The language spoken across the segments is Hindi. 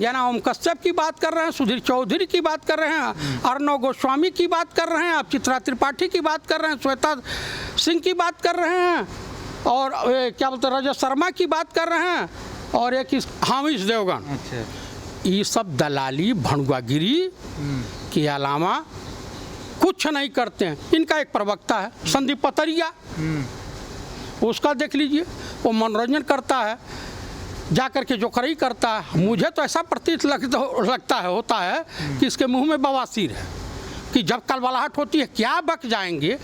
जना ओम कश्यप की बात कर रहे हैं, सुधीर चौधरी की बात कर रहे हैं, अर्णव गोस्वामी की बात कर रहे हैं, आप चित्रा त्रिपाठी की बात कर रहे हैं, श्वेता सिंह की बात कर रहे हैं, और क्या बोलते हैं रजत शर्मा की बात कर रहे हैं, और एक हामिश देवगन। अच्छा, ये सब दलाली भड़ुआगिरी के अलावा कुछ नहीं करते हैं। इनका एक प्रवक्ता है संदीप पतरिया, उसका देख लीजिए, वो मनोरंजन करता है, जा कर के जोकरई करता है। मुझे तो ऐसा प्रतीत लगता है होता है कि इसके मुंह में बवासीर है, कि जब कलबलाहट होती है क्या बक जाएंगे,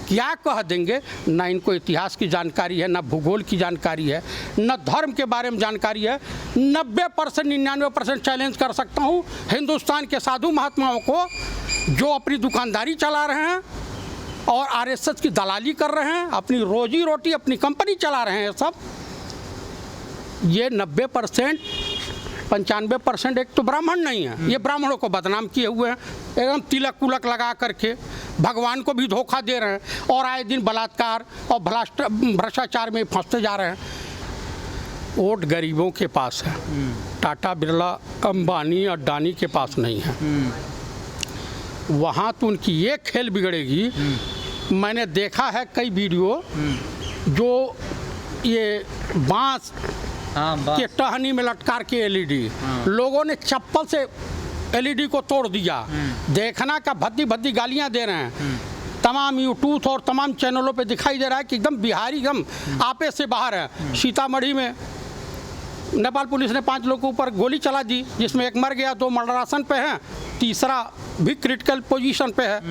क्या कह देंगे। ना इनको इतिहास की जानकारी है, ना भूगोल की जानकारी है, न धर्म के बारे में जानकारी है। 90% 99% चैलेंज कर सकता हूँ हिंदुस्तान के साधु महात्माओं को, जो अपनी दुकानदारी चला रहे हैं और आरएसएस की दलाली कर रहे हैं, अपनी रोजी रोटी अपनी कंपनी चला रहे हैं। सब ये 90% 95% एक तो ब्राह्मण नहीं है, ये ब्राह्मणों को बदनाम किए हुए हैं, एकदम तिलक उलक लगा करके भगवान को भी धोखा दे रहे हैं, और आए दिन बलात्कार और भ्रष्टाचार में फंसते जा रहे हैं। वोट गरीबों के पास है, टाटा बिरला अंबानी अडानी के पास नहीं है। वहाँ तो उनकी ये खेल बिगड़ेगी। मैंने देखा है कई वीडियो जो ये बांस के टहनी में लटकार के एलईडी, लोगों ने चप्पल से एलईडी को तोड़ दिया। देखना का भद्दी भद्दी गालियां दे रहे हैं। तमाम यूट्यूब और तमाम चैनलों पे दिखाई दे रहा है कि एकदम बिहारी एकदम आपे से बाहर है। सीतामढ़ी में नेपाल पुलिस ने 5 लोगों के ऊपर गोली चला दी, जिसमें एक मर गया, 2 मर्डरासन पे हैं, तीसरा भी क्रिटिकल पोजीशन पे है।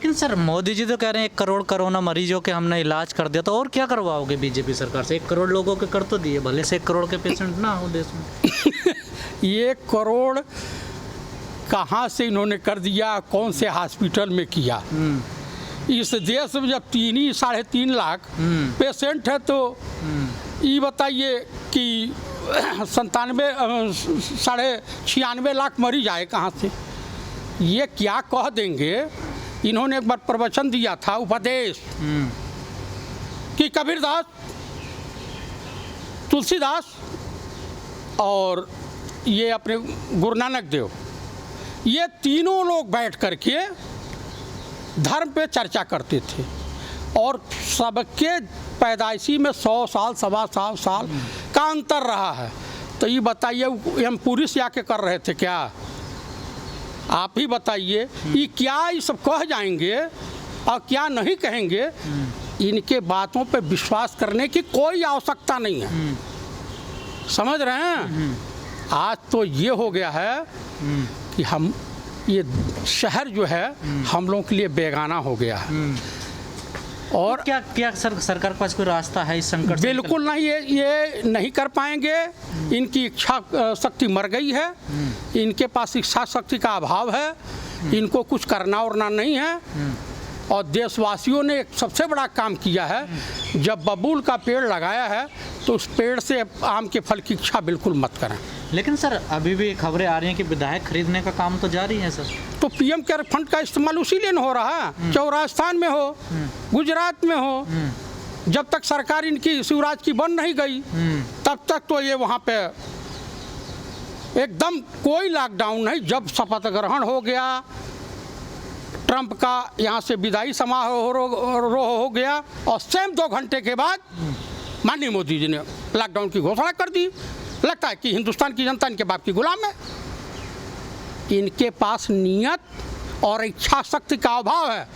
लेकिन सर मोदी जी तो कह रहे हैं 1 करोड़ कोरोना मरीजों के हमने इलाज कर दिया, तो और क्या करवाओगे बीजेपी सरकार से? 1 करोड़ लोगों के कर तो दिए, भले से 1 करोड़ के पेशेंट ना हो देश में। 1 करोड़ कहाँ से इन्होंने कर दिया, कौन से हॉस्पिटल में किया? इस देश में जब 3.5 लाख पेशेंट है, तो ये बताइए कि 96 लाख मरीज आए कहाँ से? ये क्या कह देंगे? इन्होंने एक बार प्रवचन दिया था, उपदेश, कि कबीरदास, तुलसीदास और ये अपने गुरु नानक देव, ये तीनों लोग बैठ करके धर्म पे चर्चा करते थे, और सबके पैदाइशी में 100 साल 1.25 साल का अंतर रहा है। तो ये बताइए हम पूरी से आके कर रहे थे क्या? आप ही बताइए, ये क्या ये सब कह जाएंगे और क्या नहीं कहेंगे? इनके बातों पे विश्वास करने की कोई आवश्यकता नहीं है। समझ रहे हैं? आज तो ये हो गया है कि हम ये शहर जो है हम लोगों के लिए बेगाना हो गया है। और क्या क्या सरकार के पास कोई रास्ता है इस संकट से? बिल्कुल नहीं, ये नहीं कर पाएंगे। इनकी इच्छा शक्ति मर गई है, इनके पास इच्छा शक्ति का अभाव है, इनको कुछ करना उरना नहीं है। और देशवासियों ने एक सबसे बड़ा काम किया है, जब बबूल का पेड़ लगाया है तो उस पेड़ से आम के फल की इच्छा बिल्कुल मत करें। लेकिन सर अभी भी खबरें आ रही हैं कि विधायक खरीदने का काम तो जारी है सर। तो पीएम केयर फंड का इस्तेमाल उसी लिए हो रहा है, चाहे राजस्थान में हो, गुजरात में हो। जब तक सरकार इनकी शिवराज की बन नहीं गई तब तक तो ये वहाँ पे एकदम कोई लॉकडाउन नहीं। जब शपथ ग्रहण हो गया, ट्रंप का यहाँ से विदाई समारोह हो गया, और सेम 2 घंटे के बाद माननीय मोदी जी ने लॉकडाउन की घोषणा कर दी। लगता है कि हिंदुस्तान की जनता इनके बाप की गुलाम है। इनके पास नियत और इच्छा शक्ति का अभाव है।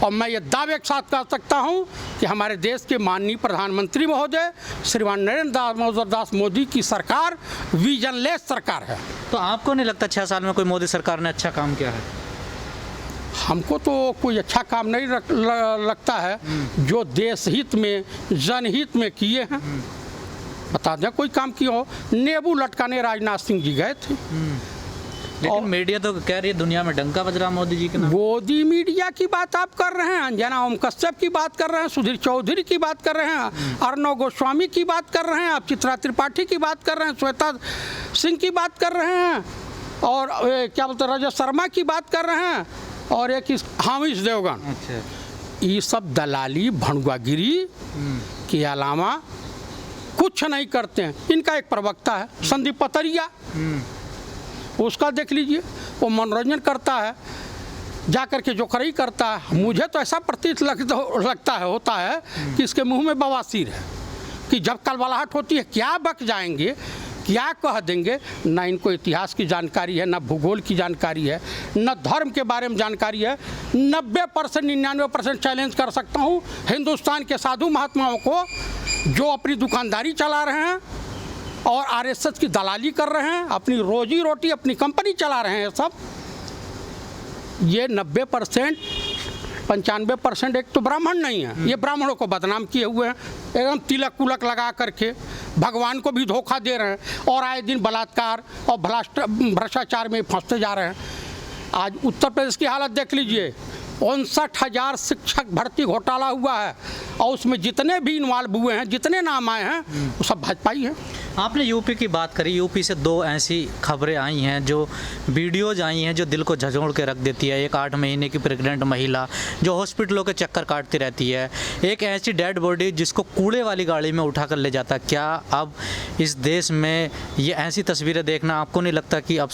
और मैं ये दावे के साथ कह सकता हूँ कि हमारे देश के माननीय प्रधानमंत्री महोदय श्रीमान नरेंद्र दामोदर मोदी की सरकार विजनलेस सरकार है। तो आपको नहीं लगता 6 साल में कोई मोदी सरकार ने अच्छा काम किया है? हमको तो कोई अच्छा काम नहीं लगता है जो देश हित में, जनहित में किए हैं। बता दें कोई काम किया हो। नेबू लटकाने राजनाथ सिंह जी गए थे। लेकिन मीडिया तो कह रही है दुनिया में डंका बज रहा मोदी जी के नाम। मोदी मीडिया की बात आप कर रहे हैं, जना ओम कश्यप की बात कर रहे हैं, सुधीर चौधरी की बात कर रहे हैं, अर्णव गोस्वामी की बात कर रहे हैं, आप चित्रा त्रिपाठी की बात कर रहे हैं, श्वेता सिंह की बात कर रहे हैं, और क्या बोलते हैं रजत शर्मा की बात कर रहे हैं, और एक हामिश देवगन। अच्छा, ये सब दलाली भड़ुआगिरी के अलावा कुछ नहीं करते हैं। इनका एक प्रवक्ता है संदीप पतरिया, उसका देख लीजिए, वो मनोरंजन करता है, जा कर के जो करई करता है। मुझे तो ऐसा प्रतीत लगता है होता है कि इसके मुंह में बवासीर है, कि जब कलबलाहट होती है क्या बक जाएंगे, क्या कह देंगे। ना इनको इतिहास की जानकारी है, ना भूगोल की जानकारी है, न धर्म के बारे में जानकारी है। 90% 99% चैलेंज कर सकता हूँ हिंदुस्तान के साधु महात्माओं को, जो अपनी दुकानदारी चला रहे हैं और आरएसएस की दलाली कर रहे हैं, अपनी रोजी रोटी अपनी कंपनी चला रहे हैं सब। ये 90% 95% एक तो ब्राह्मण नहीं है, ये ब्राह्मणों को बदनाम किए हुए हैं, एकदम तिलक उलक लगा करके भगवान को भी धोखा दे रहे हैं और आए दिन बलात्कार और भ्रष्टाचार में फंसते जा रहे हैं। आज उत्तर प्रदेश की हालत देख लीजिए, 59,000 शिक्षक भर्ती घोटाला हुआ है और उसमें जितने भी इन्वॉल्व हुए हैं, जितने नाम आए हैं, वो सब भाजपाई हैं। आपने यूपी की बात करी, यूपी से 2 ऐसी खबरें आई हैं, जो वीडियोज आई हैं जो दिल को झंझोड़ के रख देती है। एक 8 महीने की प्रेग्नेंट महिला जो हॉस्पिटलों के चक्कर काटती रहती है, एक ऐसी डेड बॉडी जिसको कूड़े वाली गाड़ी में उठा कर ले जाता है। क्या अब इस देश में ये ऐसी तस्वीरें देखना आपको नहीं लगता कि अब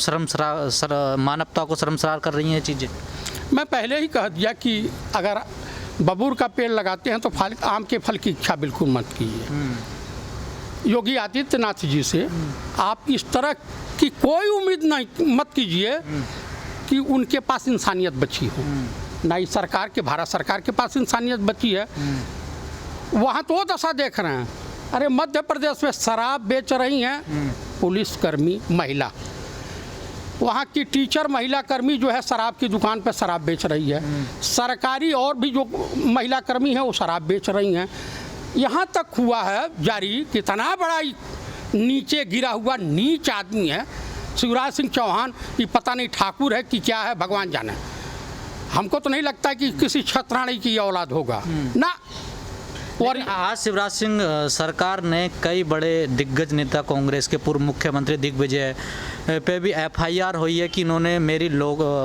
मानवता को शर्मसार कर रही हैं ये चीज़ें? मैं पहले ही कह दिया कि अगर बबूर का पेड़ लगाते हैं तो आम के फल की इच्छा बिल्कुल मत कीजिए। योगी आदित्यनाथ जी से आप इस तरह की कोई उम्मीद नहीं मत कीजिए कि उनके पास इंसानियत बची हो। ना ही सरकार के, भारत सरकार के पास इंसानियत बची है। वहाँ तो वो दशा देख रहे हैं। अरे मध्य प्रदेश में शराब बेच रही हैं पुलिसकर्मी महिला, वहाँ की टीचर महिला कर्मी जो है शराब की दुकान पर शराब बेच रही है। सरकारी और भी जो महिला कर्मी हैं वो शराब बेच रही हैं। यहाँ तक हुआ है जारी, कितना बड़ा नीचे गिरा हुआ नीच आदमी है शिवराज सिंह चौहान, कि पता नहीं ठाकुर है कि क्या है, भगवान जाने। हमको तो नहीं लगता कि किसी छत्राणी की औलाद होगा ना। और आज शिवराज सिंह सरकार ने कई बड़े दिग्गज नेता, कांग्रेस के पूर्व मुख्यमंत्री दिग्विजय पे भी FIR हुई है कि इन्होंने मेरी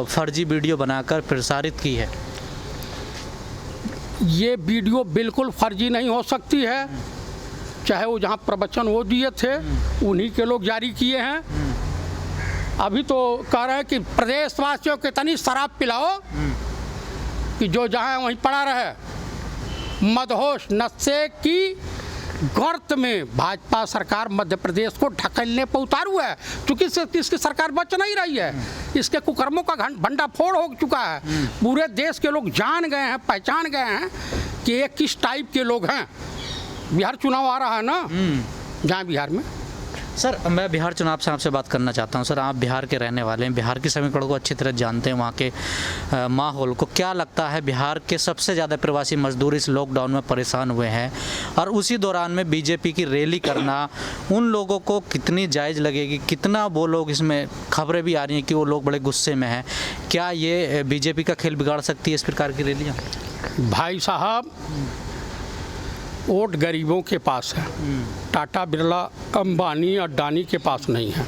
फर्जी वीडियो बनाकर प्रसारित की है। ये वीडियो बिल्कुल फर्जी नहीं हो सकती है, चाहे वो जहाँ प्रवचन वो दिए थे उन्हीं के लोग जारी किए हैं। अभी तो कह रहे हैं कि प्रदेशवासियों को इतनी शराब पिलाओ कि जो जहाँ वहीं पड़ा रहे। मदहोश नशे की गर्त में भाजपा सरकार मध्य प्रदेश को ढकेलने पर उतारू है, क्योंकि इसकी सरकार बच नहीं रही है। इसके कुकर्मों का भंडाफोड़ हो चुका है। पूरे देश के लोग जान गए हैं, पहचान गए हैं कि ये किस टाइप के लोग हैं। बिहार चुनाव आ रहा है ना, जहाँ बिहार में। सर, मैं बिहार चुनाव से आपसे बात करना चाहता हूं। सर, आप बिहार के रहने वाले हैं, बिहार की समीकरणों को अच्छी तरह जानते हैं, वहाँ के माहौल को। क्या लगता है बिहार के सबसे ज़्यादा प्रवासी मजदूर इस लॉकडाउन में परेशान हुए हैं, और उसी दौरान में बीजेपी की रैली करना उन लोगों को कितनी जायज़ लगेगी? कितना वो लोग, इसमें खबरें भी आ रही हैं कि वो लोग बड़े गुस्से में हैं, क्या ये बीजेपी का खेल बिगाड़ सकती है इस प्रकार की रैलियाँ? भाई साहब, वोट गरीबों के पास है, टाटा बिरला अंबानी अडानी के पास नहीं है।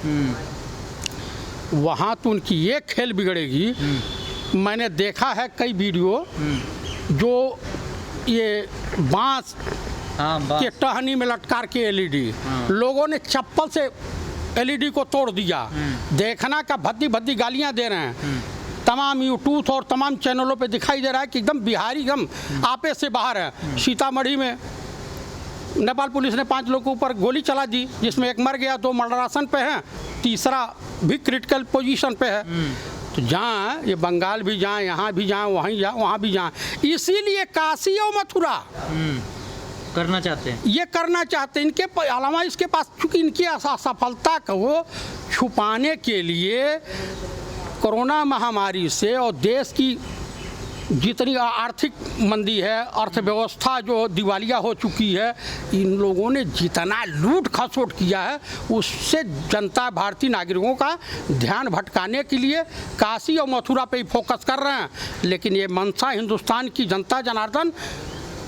वहाँ तो उनकी ये खेल बिगड़ेगी। मैंने देखा है कई वीडियो जो ये बांस के टहनी में लटकार के LED, लोगों ने चप्पल से LED को तोड़ दिया। देखना का भद्दी भद्दी गालियाँ दे रहे हैं। तमाम यूट्यूब और तमाम चैनलों पे दिखाई दे रहा है कि एकदम बिहारी एकदम आपे से बाहर है। सीतामढ़ी में नेपाल पुलिस ने 5 लोगों के ऊपर गोली चला दी, जिसमें एक मर गया, 2 मर्डरासन पे हैं, तीसरा भी क्रिटिकल पोजीशन पे है। तो जहाँ ये बंगाल भी जाएँ, यहाँ भी जाएँ, वहीं जाएँ, वहाँ भी जाएँ। इसीलिए काशी और मथुरा करना चाहते हैं, ये करना चाहते हैं। इनके अलावा इसके पास, चूँकि इनकी असफलता को छुपाने के लिए कोरोना महामारी से और देश की जितनी आर्थिक मंदी है, अर्थव्यवस्था जो दिवालिया हो चुकी है, इन लोगों ने जितना लूट खसोट किया है, उससे जनता, भारतीय नागरिकों का ध्यान भटकाने के लिए काशी और मथुरा पे ही फोकस कर रहे हैं। लेकिन ये मंशा हिंदुस्तान की जनता जनार्दन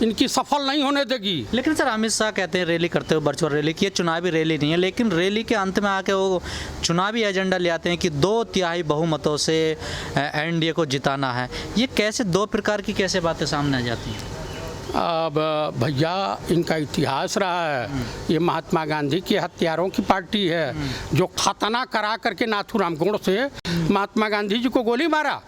इनकी सफल नहीं होने देगी। लेकिन सर, अमित शाह कहते हैं रैली करते हुए, वर्चुअल रैली की, ये चुनावी रैली नहीं है, लेकिन रैली के अंत में आके वो चुनावी एजेंडा ले आते हैं कि 2/3 बहुमतों से NDA को जिताना है। ये कैसे 2 प्रकार की कैसे बातें सामने आ जाती हैं? अब भैया इनका इतिहास रहा है, ये महात्मा गांधी के हत्यारों की पार्टी है जो खतना करा करके नाथूराम गोड़ से महात्मा गांधी जी को गोली मारा।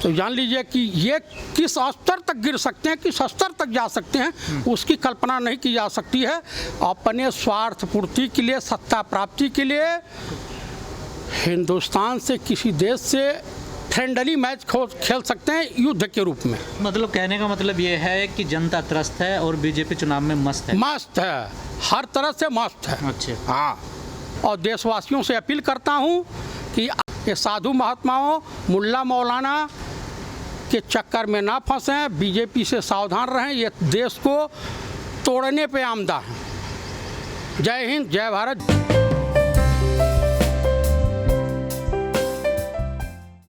तो जान लीजिए कि ये किस स्तर तक गिर सकते हैं, किस स्तर तक जा सकते हैं, उसकी कल्पना नहीं की जा सकती है। अपने स्वार्थ पूर्ति के लिए, सत्ता प्राप्ति के लिए हिंदुस्तान से किसी देश से फ्रेंडली मैच खेल सकते हैं युद्ध के रूप में। मतलब कहने का मतलब ये है कि जनता त्रस्त है और बीजेपी चुनाव में मस्त है। मस्त है, हर तरह से मस्त है। अच्छा। हाँ, और देशवासियों से अपील करता हूँ कि ये साधु महात्माओं, मुल्ला मौलाना के चक्कर में ना फंसें, बीजेपी से सावधान रहें, ये देश को तोड़ने पे आमदा है। जय हिंद, जय भारत।